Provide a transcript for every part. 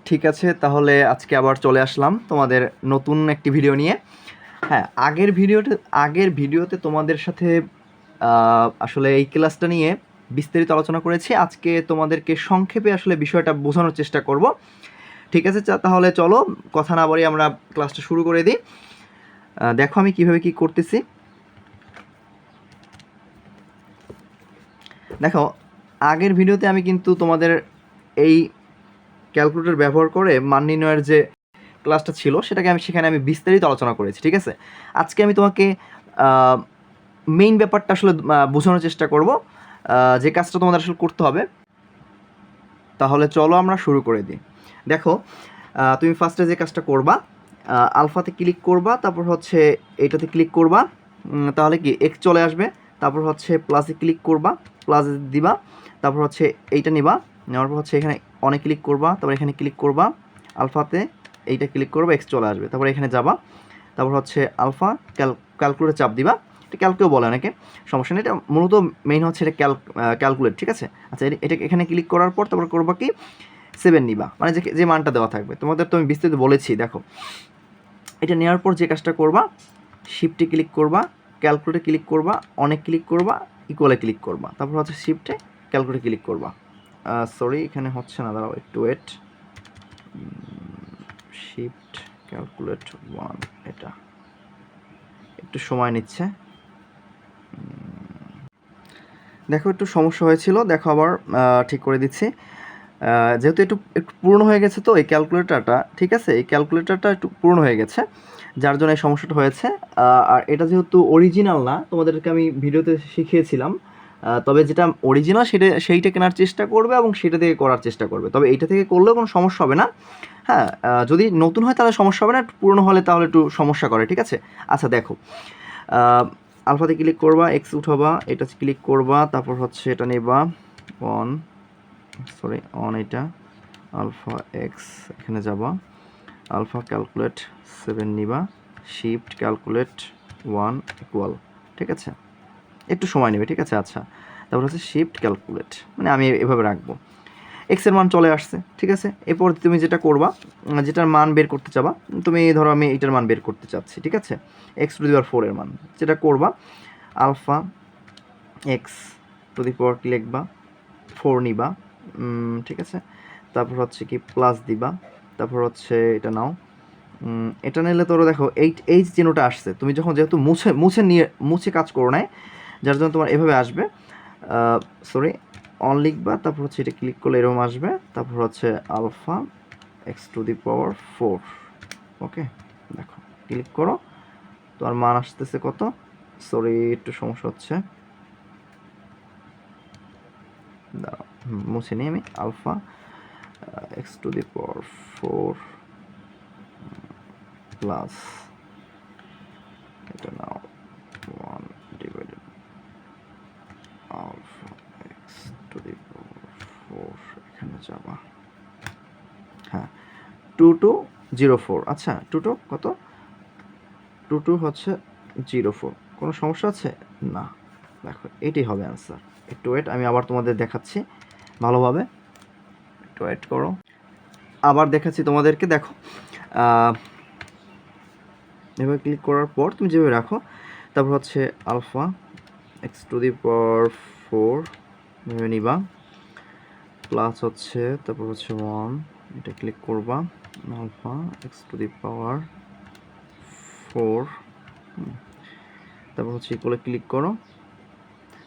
ঠিক আছে, তাহলে আজকে আবার চলে আসলাম তোমাদের নতুন একটি ভিডিও নিয়ে। হ্যাঁ, আগের ভিডিওতে তোমাদের সাথে আসলে এই ক্লাসটা নিয়ে বিস্তারিত আলোচনা করেছি। আজকে তোমাদেরকে সংক্ষেপে আসলে বিষয়টা বোঝানোর চেষ্টা করব। ঠিক আছে, তাহলে চলো কথা না বলে আমরা ক্লাসটা শুরু করে দিই। দেখো আমি কিভাবে কি করতেছি। দেখো, আগের ভিডিওতে আমি কিন্তু তোমাদের এই ক্যালকুলেটর ব্যবহার করে মান নির্ণয়ের যে ক্লাসটা ছিল সেখানে আমি বিস্তারিত আলোচনা করেছি। ঠিক আছে, আজকে আমি তোমাকে মেইন ব্যাপারটা আসলে বোঝানোর চেষ্টা করব, যে কাজটা তোমাদের আসলে করতে হবে। তাহলে চলো আমরা শুরু করে দিই। দেখো, তুমি ফার্স্টে যে কাজটা করবা, আলফাতে ক্লিক করবা, তারপর হচ্ছে এইটাতে ক্লিক করবা, তাহলে কি এক্স চলে আসবে। তারপর হচ্ছে প্লাসে ক্লিক করবা, প্লাসে দিবা, তারপর হচ্ছে এইটা নিবা, নেওয়ার পর হচ্ছে এখানে অনেক ক্লিক করবা, তারপর এখানে ক্লিক করবা, আলফাতে এইটা ক্লিক করবা, এক্স চলে আসবে। তারপর এখানে যাবা, তারপর হচ্ছে আলফা ক্যালকুলেটর চাপ দিবা। এটা ক্যালকেও বলে অনেকে, সমস্যা নেই। এটা মূলত মেইন হচ্ছে এটা ক্যালকুলেট। ঠিক আছে, আচ্ছা এটা এখানে ক্লিক করার পর তারপর করবা কি 7 নিবা, মানে যে মানটা দেওয়া থাকবে। তোমাদের তো আমি বিস্তারিত বলেছি। দেখো, এটা নেওয়ার পর যে কাজটা করবা, শিফটে ক্লিক করবা, ক্যালকুলেটে ক্লিক করবা, অনেক ক্লিক করবা, ইকুয়ালে ক্লিক করবা, তারপর হচ্ছে শিফটে ক্যালকুলেটে ক্লিক করবা। সরি, এখানে হচ্ছে না, দাঁড়াও একটু ওয়েট। শিফট ক্যালকুলেট 1, এটা একটু সময় নিচ্ছে। দেখো একটু সমস্যা হয়েছিল, দেখো আবার ঠিক করে দিচ্ছি। যেহেতু একটু পুরনো হয়ে গেছে তো এই ক্যালকুলেটরটা, ঠিক আছে, এই ক্যালকুলেটরটা একটু পুরনো হয়ে গেছে, যার জন্য এই সমস্যাটা হয়েছে। আর এটা যেহেতু অরিজিনাল না, তোমাদেরকে আমি ভিডিওতে শিখিয়েছিলাম, তবে যেটা অরিজিনাল সেইটা কেনার চেষ্টা করবে এবং সেটা থেকে করার চেষ্টা করবে। তবে এইটা থেকে করলেও কোনো সমস্যা হবে না। হ্যাঁ, যদি নতুন হয় তাহলে সমস্যা হবে না, পুরনো হলে তাহলে একটু সমস্যা করে। ঠিক আছে, আচ্ছা দেখো, আলফাতে ক্লিক করবা, এক্স উঠাবা, এটা ক্লিক করবা, তারপর হচ্ছে এটা নেবা অন এটা আলফা এক্স, এখানে যাবা, আলফা ক্যালকুলেট 7 নিবা, শিফট ক্যালকুলেট 1 ইকুয়াল। ঠিক আছে, একটু সময় নেবে। ঠিক আছে, আচ্ছা তারপর হচ্ছে শিফট ক্যালকুলেট, মানে আমি এভাবে রাখবো। এক্সের মান চলে আসছে। ঠিক আছে, এরপর তুমি যেটা করবা, যেটার মান বের করতে চাবা, তুমি ধরো আমি এইটার মান বের করতে চাচ্ছি। ঠিক আছে, এক্স টু দি পাওয়ার 4 এর মান যেটা করবা, alpha x to the power কি লিখবা 4 নিবা। ঠিক আছে, তারপর হচ্ছে কি প্লাস দিবা, তারপর হচ্ছে এটা নাও। এটা নিলে তোর দেখো এই চিহ্নটা আসছে, তুমি যখন যেহেতু মুছে কাজ করো নাই, যার জন্য তোমার এভাবে আসবে। সরি, অন লিখবা, তারপর হচ্ছে এটা ক্লিক করলে এরকম আসবে, তারপর হচ্ছে alpha x to the power 4। ওকে, দেখো ক্লিক করো, তোমার মান আসতেছে কত। সরি, একটু সমস্যা হচ্ছে, মুছে নিই আমি। Alpha x to the power 4 plus এটা নাও 1 divided alpha x to the power 4, এখানে যাবা। হ্যাঁ, 2204। আচ্ছা 22 কত, 22 হচ্ছে 04। কোনো সমস্যা আছে না? দেখো এটাই হবে অ্যান্সার। একটু ওয়েট, আমি আবার তোমাদের দেখাচ্ছি ভালোভাবে, একটু ওয়েট করো, আবার দেখাচ্ছি তোমাদেরকে। দেখো, এভাবে ক্লিক করার পর তুমি যেভাবে রাখো, তারপর হচ্ছে alpha x to the power 4 ভেবে নিবা, প্লাস হচ্ছে তারপর হচ্ছে 1, এটা ক্লিক করবা, alpha x to the power 4, তারপর হচ্ছে ইকুয়ালে ক্লিক করো।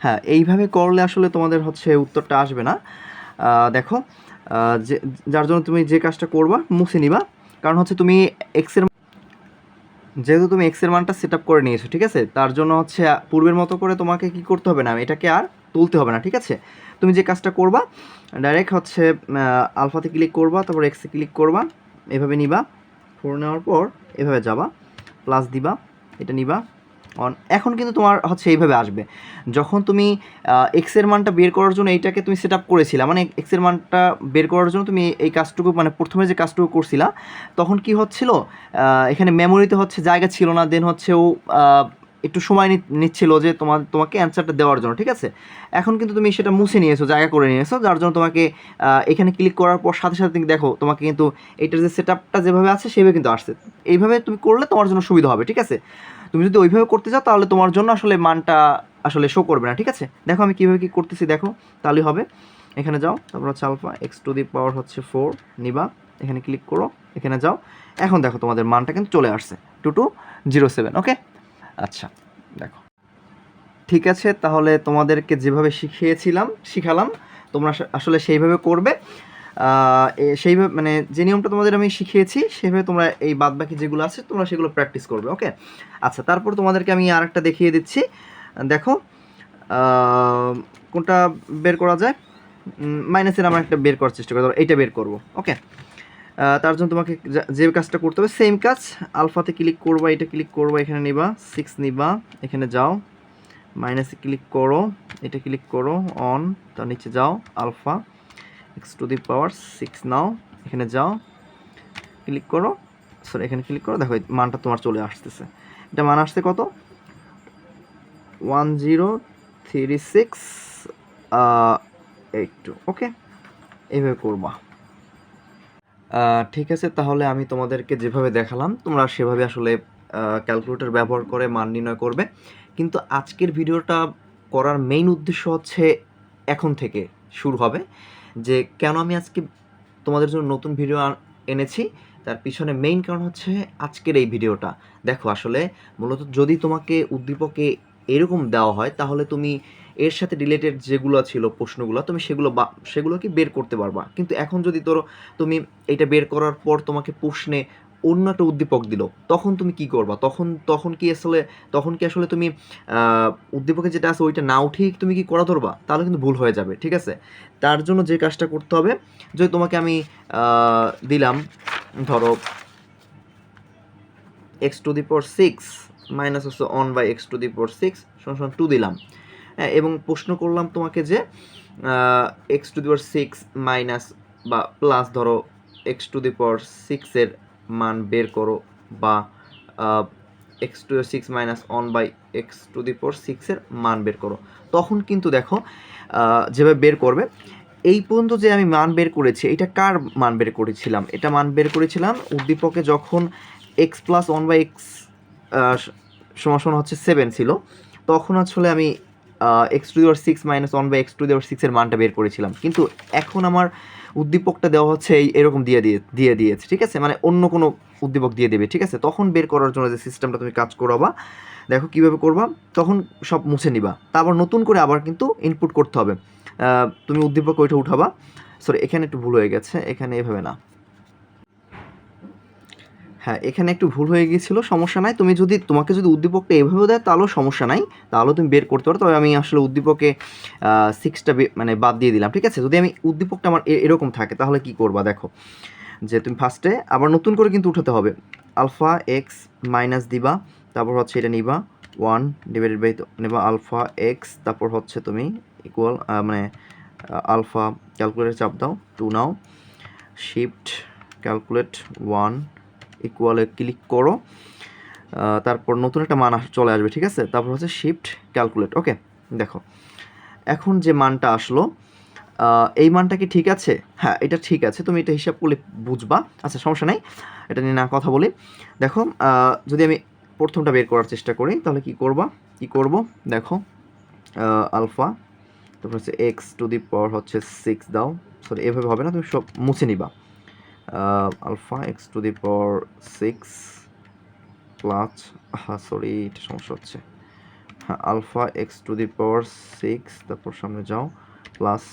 হ্যাঁ, এইভাবে করলে আসলে তোমাদের হচ্ছে উত্তরটা আসবে না। দেখো, যার জন্য তুমি যে কাজটা করবা মুছে নিবা, কারণ হচ্ছে তুমি যেহেতু তুমি এক্সের মানটা সেট আপ করে নিয়েছো। ঠিক আছে, তার জন্য হচ্ছে পূর্বের মতো করে তোমাকে কি করতে হবে না, এটাকে আর তুলতে হবে না। ঠিক আছে, তুমি যে কাজটা করবা, ডাইরেক্ট হচ্ছে আলফাতে ক্লিক করবা, তারপর এক্সে ক্লিক করবা, এভাবে নিবা, 4 নেওয়ার পর এভাবে যাবা, প্লাস দিবা, এটা নিবা অন। এখন কিন্তু তোমার হচ্ছে এইভাবে আসবে। যখন তুমি এক্সের মানটা বের করার জন্য এইটাকে তুমি সেট আপ করেছিলা, মানে এক্সের মানটা বের করার জন্য তুমি এই কাজটুকু, মানে প্রথমে যে কাজটুকু করছিলা, তখন কি হচ্ছিল, এখানে মেমোরিতে হচ্ছে জায়গা ছিল না, দেন হচ্ছে ও একটু সময় নিচ্ছিল যে তোমাকে অ্যান্সারটা দেওয়ার জন্য, ঠিক আছে। এখন কিন্তু তুমি সেটা মুছে নিয়েছো, জায়গা করে নিয়েছো, যার জন্য তোমাকে এখানে ক্লিক করার পর সাথে সাথে তুমি দেখো তোমাকে কিন্তু এটার যে সেট আপটা যেভাবে আছে সেভাবে কিন্তু আসছে। এইভাবে তুমি করলে তোমার জন্য সুবিধা হবে, ঠিক আছে। তুমি যদি ওইভাবে করতে চাও তাহলে তোমার জন্য আসলে মানটা আসলে শো করবে না, ঠিক আছে। দেখো আমি কীভাবে কী করতেছি, দেখো তাহলেই হবে। এখানে যাও, তারপর হচ্ছে আলফা এক্স টু দি পাওয়ার হচ্ছে 4 নিবা, এখানে ক্লিক করো, এখানে যাও। এখন দেখো তোমাদের মানটা কিন্তু চলে আসছে 2207। ওকে, আচ্ছা দেখো ঠিক আছে। তাহলে তোমাদেরকে যেভাবে শিখালাম তোমরা আসলে সেইভাবে করবে। সেইভাবে মানে যে নিয়মটা তোমাদের আমি শিখিয়েছি সেইভাবে তোমরা এই বাদবাকি যেগুলো আছে তোমরা সেগুলো প্র্যাকটিস করবে। ওকে, আচ্ছা তারপর তোমাদেরকে আমি আরেকটা দেখিয়ে দিচ্ছি। দেখো কোনটা বের করা যায়, মাইনাসের আমরা একটা বের করার চেষ্টা করি, ধরো এইটা বের করব। ওকে, তার জন্য তোমাকে যে কাজটা করতে হবে সেম কাজ, আলফাতে ক্লিক করবা, এটা ক্লিক করবা, এখানে নিবা 6 নিবা, এখানে যাও, মাইনাসে ক্লিক করো, এটা ক্লিক করো, অন, তার নিচে যাও, alpha x to the power 6 নাও, এখানে যাও, ক্লিক করো, সরি এখানে ক্লিক করো, দেখো মানটা তোমার চলে আসতেছে। এটা মান আসছে কত, 103682। ওকে, এইভাবে করবা। ঠিক আছে, তাহলে আমি তোমাদেরকে যেভাবে দেখালাম তোমরা সেভাবে আসলে ক্যালকুলেটর ব্যবহার করে মান নির্ণয় করবে। কিন্তু আজকের ভিডিওটা করার মেইন উদ্দেশ্য হচ্ছে এখন থেকে শুরু হবে, যে কেন আমি আজকে তোমাদের জন্য নতুন ভিডিও এনেছি, তার পিছনে মেইন কারণ হচ্ছে আজকের এই ভিডিওটা। দেখো আসলে মূলত যদি তোমাকে উদ্দীপকে এরকম দেওয়া হয় তাহলে তুমি এর সাথে রিলেটেড যেগুলো ছিল প্রশ্নগুলো তুমি সেগুলোকে বের করতে পারবা। কিন্তু এখন যদি তুমি এটা বের করার পর তোমাকে প্রশ্নে অন্য একটা উদ্দীপক দিল, তখন তুমি কি করবা? তখন কি আসলে তুমি উদ্দীপকে যেটা আছে ওইটা না উঠেই তুমি কি করা ধরবা? তাহলে কিন্তু ভুল হয়ে যাবে, ঠিক আছে। তার জন্য যে কাজটা করতে হবে, যদি তোমাকে আমি দিলাম ধরো x to the power 6 minus হচ্ছে 1 by x to the power 6 সমান 2 দিলাম, হ্যাঁ, এবং প্রশ্ন করলাম তোমাকে যে x to the power 6 minus বা প্লাস ধরো এক্স টু দি পাওয়ার 6 এর মান বের করো, বা x to the 6 minus 1 by x to the power 6 এর মান বের করো। তখন কিন্তু দেখো যেভাবে বের করবে, এই পর্যন্ত যে আমি মান বের করেছি এটা কার মান বের করেছিলাম, এটা মান বের করেছিলাম উদ্দীপকে যখন এক্স প্লাস 1 বাই এক্স সমান হচ্ছে 7 ছিল, তখন আসলে আমি x to the power 6 minus 1 by x to the power 6 এর মানটা বের করেছিলাম। কিন্তু এখন আমার উদ্দীপকটা দেওয়া হচ্ছে এরকম দিয়ে দিয়েছে, ঠিক আছে, মানে অন্য কোনো উদ্দীপক দিয়ে দেবে, ঠিক আছে। তখন বের করার জন্য যে সিস্টেমটা তুমি কাজ করাবা, দেখো কীভাবে করবা, তখন সব মুছে নিবা, তারপর নতুন করে আবার কিন্তু ইনপুট করতে হবে। তুমি উদ্দীপক ওইটা উঠাবা, সরি এখানে একটু ভুল হয়ে গেছে, এখানে এভাবে না, হ্যাঁ এখানে একটু ভুল হয়ে গিয়েছিল, সমস্যা নাই। তোমাকে যদি উদ্দীপকটা এভাবে দেয় তাহলেও সমস্যা নাই, তাহলেও তুমি বের করতে পারো। তবে আমি আসলে উদ্দীপকে 6টা মানে বাদ দিয়ে দিলাম, ঠিক আছে। যদি আমি উদ্দীপকটা আমার এরকম থাকে তাহলে কি করবা, দেখো যে তুমি ফার্স্টে আবার নতুন করে কিন্তু উঠাতে হবে, আলফা এক্স মাইনাস দিবা, তারপর হচ্ছে এটা নিবা 1 ডিভাইডেড বাই নেবা আলফা এক্স, তারপর হচ্ছে তুমি ইকুয়াল মানে আলফা ক্যালকুলেটর চাপ দাও 2 নাও, শিফট ক্যালকুলেট 1 ইকুয়ালে ক্লিক করো, তারপর নতুন একটা মান চলে আসবে, ঠিক আছে। তারপর হচ্ছে শিফট ক্যালকুলেট। ওকে, দেখো এখন যে মানটা আসলো, এই মানটা কি ঠিক আছে? হ্যাঁ এটা ঠিক আছে, তুমি এটা হিসাব করলে বুঝবা। আচ্ছা সমস্যা নাই, এটা নিয়ে না কথা বলি। দেখো যদি আমি প্রথমটা বের করার চেষ্টা করি তাহলে কি করব, দেখো আলফা, তারপর হচ্ছে এক্স টু দি পাওয়ার হচ্ছে 6 দাও, সরি এভাবে হবে না, তুমি সব মুছে নিবা। Alpha x to the power 6 plus, sorry এটা সমস্যা হচ্ছে, হ্যাঁ alpha x to the power 6, তারপর সামনে যাও, প্লাস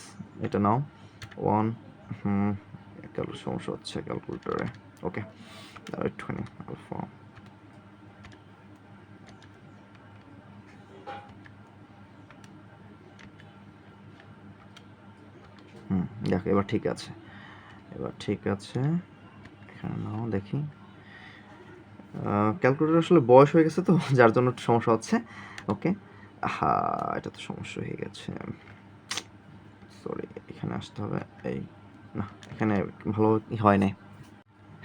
এটা নাও 1, সমস্যা হচ্ছে ক্যালকুলেটরে। ওকে, একটুখানি আলফা, দেখো এবার ঠিক আছে, এখানে নাও দেখি, ক্যালকুলেটর আসলে বয়স হয়ে গেছে তো যার জন্য একটু সমস্যা হচ্ছে। ওকে, এটা তো সমস্যা হয়ে গেছে, সরি এখানে আসতে হবে, এই না এখানে ভালো হয় নাই।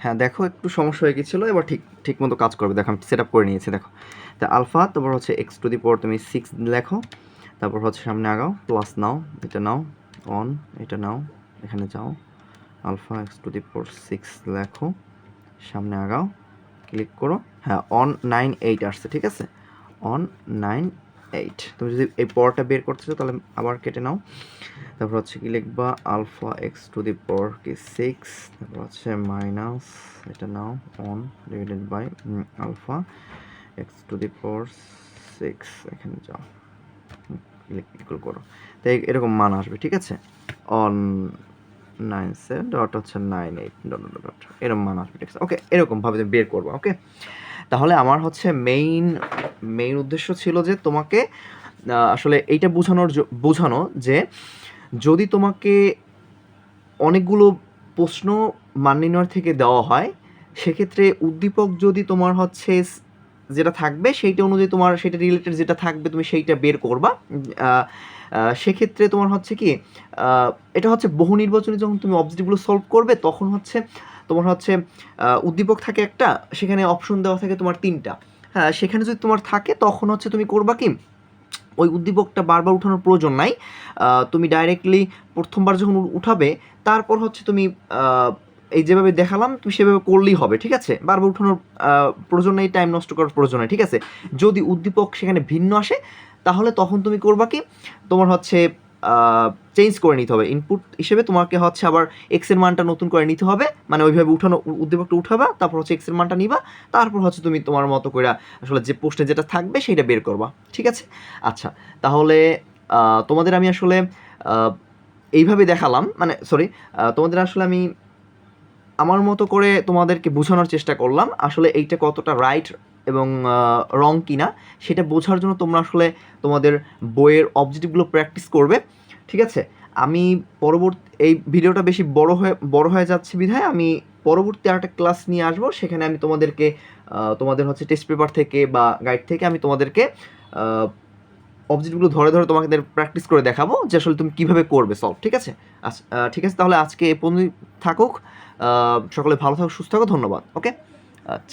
হ্যাঁ দেখো একটু সমস্যা হয়ে গেছিলো, এবার ঠিক মতো কাজ করবে। দেখো আমি সেট আপ করে নিয়েছি। দেখো তা আলফা, তারপর হচ্ছে এক্স টু দি পাওয়ার তুমি 6 লেখো, তারপর হচ্ছে সামনে আগাও, প্লাস নাও, এটা নাও, অন এটা নাও, এখানে যাও, alpha x to the power 6 লেখো, সামনে আগাও, ক্লিক করো। হ্যাঁ অন 9 8 আসছে, ঠিক আছে, অন 9 8। তুমি যদি এই পাওয়ারটা বের করতে চাও তাহলে আবার কেটে নাও। তারপর হচ্ছে কি লিখবা, alpha x to the power কি 6, তারপর হচ্ছে মাইনাস এটা নাও, one divided by alpha x to the power 6, এখানে যাও, ইকুয়াল করো। তো এরকম মান আসবে, ঠিক আছে, অন 9 ডট হচ্ছে 9 8 ডট ডট ডট এরকম মান আসবে, ঠিক আছে। ওকে, এরকমভাবে তুমি বের করবো। ওকে, তাহলে আমার হচ্ছে মেইন উদ্দেশ্য ছিল যে তোমাকে আসলে এইটা বোঝানো যে যদি তোমাকে অনেকগুলো প্রশ্ন মান নির্ণয় থেকে দেওয়া হয়, সেক্ষেত্রে উদ্দীপক যদি তোমার হচ্ছে যেটা থাকবে সেইটা অনুযায়ী তোমার সেটা রিলেটেড যেটা থাকবে তুমি সেইটা বের করবা। সেক্ষেত্রে তোমার হচ্ছে কি এটা হচ্ছে বহু নির্বাচনী যখন তুমি অবজেক্টগুলো সলভ করবে তখন হচ্ছে তোমার হচ্ছে উদ্দীপক থাকে একটা, সেখানে অপশন দেওয়া থাকে তোমার 3টা। হ্যাঁ, সেখানে যদি তোমার থাকে তখন হচ্ছে তুমি করবা কি, ওই উদ্দীপকটা বারবার উঠানোর প্রয়োজন নাই। তুমি ডাইরেক্টলি প্রথমবার যখন উঠাবে তারপর হচ্ছে তুমি এই যেভাবে দেখালাম তুমি সেভাবে করলেই হবে, ঠিক আছে। বারবার উঠানোর প্রয়োজন নেই, টাইম নষ্ট করার প্রয়োজন নেই, ঠিক আছে। যদি উদ্দীপক সেখানে ভিন্ন আসে তাহলে তখন তুমি করবা কি, তোমার হচ্ছে চেঞ্জ করে নিতে হবে। ইনপুট হিসেবে তোমাকে হচ্ছে আবার এক্সের মানটা নতুন করে নিতে হবে, মানে ওইভাবে উঠানো উদ্দীপকটা উঠাবা, তারপর হচ্ছে এক্সের মানটা নিবা, তারপর হচ্ছে তুমি তোমার মতো করে আসলে যে প্রশ্নে যেটা থাকবে সেটা বের করবা, ঠিক আছে। আচ্ছা, তাহলে তোমাদের আমি আসলে এইভাবে দেখালাম, মানে সরি, তোমাদের আসলে আমি আমার মতো করে তোমাদেরকে বোঝানোর চেষ্টা করলাম আসলে এইটা কতটা রাইট এবং রং কিনা সেটা বোঝার জন্য তোমরা আসলে তোমাদের বইয়ের অবজেক্টিভগুলো প্র্যাকটিস করবে, ঠিক আছে। আমি পরবর্তী এই ভিডিওটা বেশি বড় হয়ে যাচ্ছে বিধায় আমি পরবর্তী আরেকটা ক্লাস নিয়ে আসবো, সেখানে আমি তোমাদেরকে তোমাদের হচ্ছে টেস্ট পেপার থেকে বা গাইড থেকে আমি তোমাদেরকে অবজেক্টগুলো ধরে ধরে তোমাদের প্র্যাকটিস করে দেখাবো যে আসলে তুমি কীভাবে করবে সলভ, ঠিক আছে। আচ্ছা, ঠিক আছে, তাহলে আজকে এ পর্যন্তই থাকুক। সকলে ভালো থাকো, সুস্থ থাকো, ধন্যবাদ। ওকে, আচ্ছা।